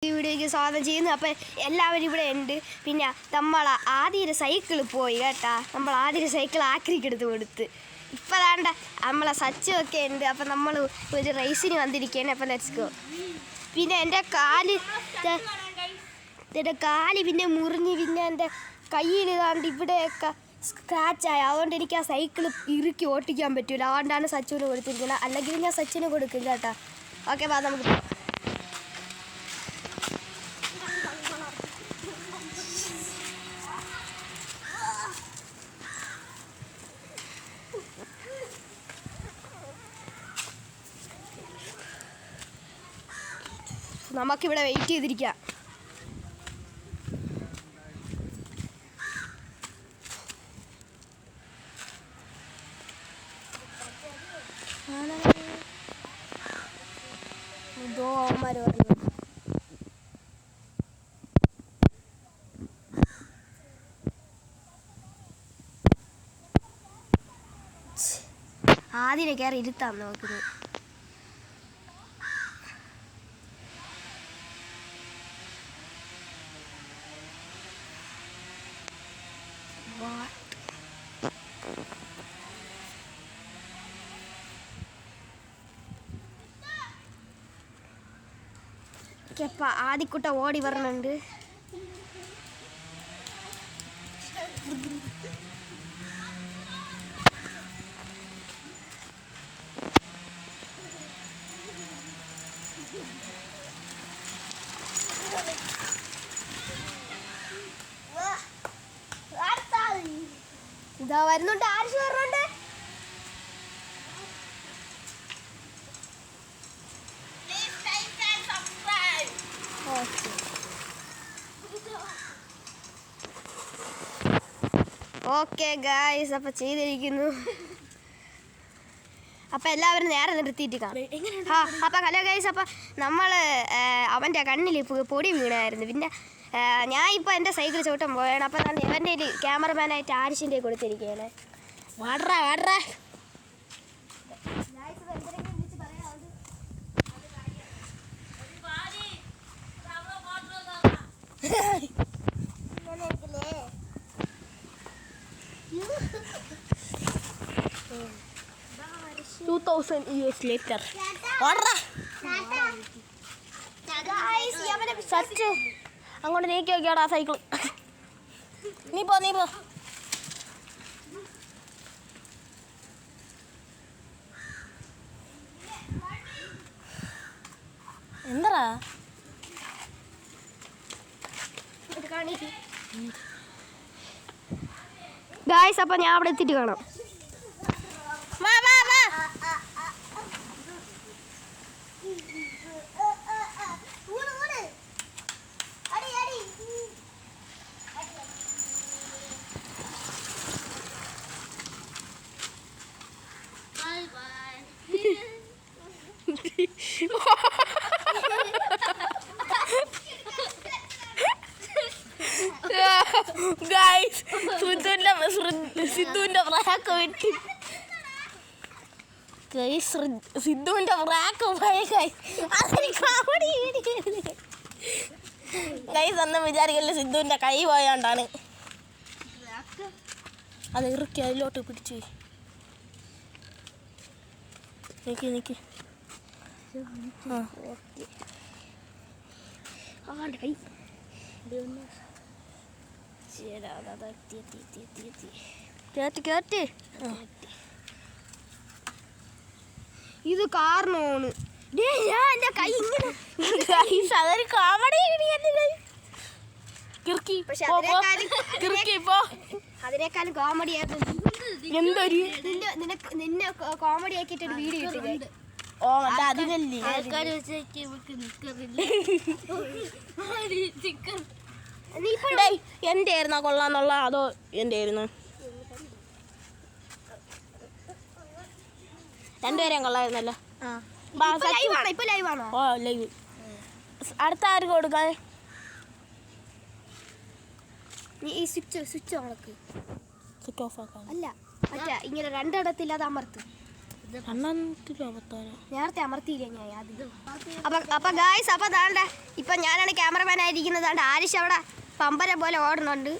ഈ വീഡിയോയ്ക്ക് സ്വാഗതം ചെയ്യുന്നു. അപ്പം എല്ലാവരും ഇവിടെ ഉണ്ട്. പിന്നെ നമ്മൾ ആദ്യം സൈക്കിൾ പോയി കേട്ടാ. നമ്മൾ ആദ്യം സൈക്കിൾ ആക്രിക്ക് എടുത്ത് കൊടുത്ത്. ഇപ്പം വേണ്ട നമ്മളെ സച്ചൊക്കെ ഉണ്ട്. അപ്പം നമ്മൾ ഒരു റേസിന് വന്നിരിക്കുകയാണ്. അപ്പം ലെറ്റ്സ് ഗോ. പിന്നെ എൻ്റെ കാല് പിന്നെ മുറിഞ്ഞ് പിന്നെ എൻ്റെ കയ്യിൽ ഇതാണ്ട് ഇവിടെയൊക്കെ സ്ക്രാച്ചായി. അതുകൊണ്ട് എനിക്ക് ആ സൈക്കിൾ ഇറുക്കി ഓട്ടിക്കാൻ പറ്റില്ല. അതുകൊണ്ടാണ് സച്ചുവിന് കൊടുത്തിരിക്കുന്നത്. അല്ലെങ്കിൽ ഞാൻ സച്ചിന് കൊടുക്കും കേട്ടോ. ഓക്കെ ബാ നമുക്ക് നമുക്കിവിടെ വെയിറ്റ് ചെയ്തിരിക്കാം. ആദ്യം കയറി ഇരുത്താം നോക്കുന്നത്. ആദ്യക്കുട്ട ഓടി വരണുണ്ട്. ഇതാ വരുന്നുണ്ട്. ആരിഷ് വരുന്നുണ്ട്. ഓക്കെ ഗായ്സ്, അപ്പം ചെയ്തിരിക്കുന്നു. അപ്പം എല്ലാവരും നേരെ നിർത്തിയിട്ട് കാണും. അപ്പം ഹലോ ഗൈസ്, അപ്പം നമ്മൾ അവൻ്റെ കണ്ണിൽ പൊടി വീണായിരുന്നു. പിന്നെ ഞാൻ ഇപ്പോൾ എൻ്റെ സൈക്കിൾ ചവിട്ടാൻ പോയാണ്. അപ്പം ഞാൻ ഇവൻ്റെ ക്യാമറമാനായിട്ട് ആരിഷിൻ്റെ കൊടുത്തിരിക്കുകയാണ്. വാടറ സച്ച് അങ്ങോട്ട് നീക്കി നോക്കിയോടാ സൈക്കിൾ. നീ പോ എന്താ ഗായ്സ്. അപ്പം ഞാൻ അവിടെ എത്തിയിട്ട് കാണാം. സിദ്ധുവിന്റെ റാക്ക് വെട്ടി. സിദ്ധുവിന്റെ റാക്ക് ഗൈസ് ഒന്നും വിചാരിക്കല്ലേ. സിദ്ധുവിന്റെ കൈ പോയോണ്ടാണ്. അത് ഇറുക്കി അതിലോട്ട് പിടിച്ച് നിക്ക്. കേട്ട് ഇത് കാരണമാണ്. എൻ്റെ കൈ ഇങ്ങനെ അതൊരു കോമഡി. അതിനേക്കാളും കോമഡി ആയിരുന്നു. എന്തൊരു നിന്നെ കോമഡി ആക്കിയിട്ട് ഒരു വീഡിയോ ഇട്ടില്ലേ? ഓ അതിനല്ലേ എൻ്റെ ആയിരുന്നോ കൊള്ളാന്നുള്ള അതോ എൻ്റെ ആയിരുന്നു? രണ്ടുപേരെയും കൊള്ളായിരുന്നല്ലോ. ഓ ലൈവ്. അടുത്ത ആര് കൊടുക്കാൻ? നീ ഈ സ്വിച്ച് ഓണക്ക്. സ്വിച്ച് ഓഫ് ആക്കാൻ അല്ല, മറ്റേ ഇങ്ങനെ രണ്ടിടത്തില്ലാതെ അമർത്ത്. നേരത്തെ അമർത്തിയില്ല ഞാൻ അപ്പൊ ഗായ്സ് അപ്പൊ താണ്ട ഇപ്പൊ ഞാനാണ് ക്യാമറമാൻ ആയിരിക്കുന്നത്. താണ്ട് ആരിഷ് അവിടെ പമ്പര പോലെ ഓടുന്നുണ്ട്.